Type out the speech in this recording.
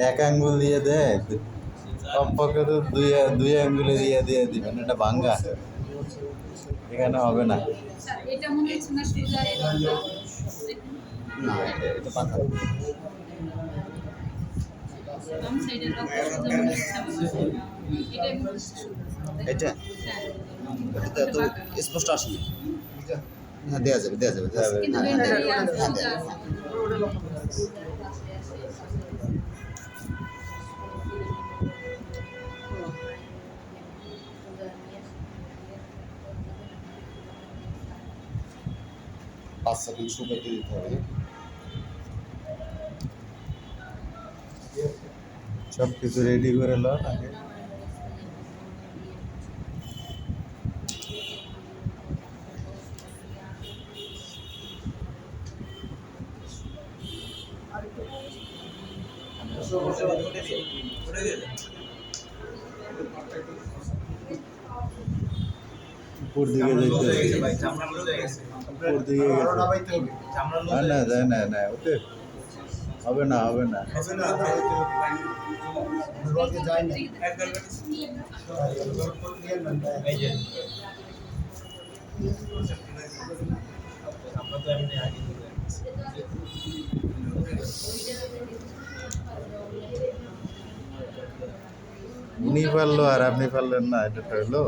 এক আঙ্গুল দিয়ে দেয়, কমপক্ষে তো দুই আঙ্গুলে দিয়ে দিয়ে দিবেন, এটা ভাঙ্গা, এখানে হবে না। এটা মনে হচ্ছে না সোজা এই রংটা। না, এটা পাকা। বাম সাইডের রংটা সোজা মনে হচ্ছে আমার কাছে। এটাই মনে হচ্ছে সোজা। এটা হ্যাঁ, এটা তো স্পষ্ট আসে না। হ্যাঁ, দেওয়া যাবে দেওয়া যাবে দেওয়া যাবে। কিন্তু হ্যাঁ, এটা হ্যাঁ, সোজা হ্যাঁ, আছে। পাঁচ সেকেন্ড শুকাইতে দিতে হবে। সব কিছু রেডি করে লন আগে। উপর দিকে যেতে হবে। উপর দিকে গেছে। না যায় না না, ওকে হবে না হবে না। উনি পারলো আর আপনি পারলেন না, এটা তো হলো।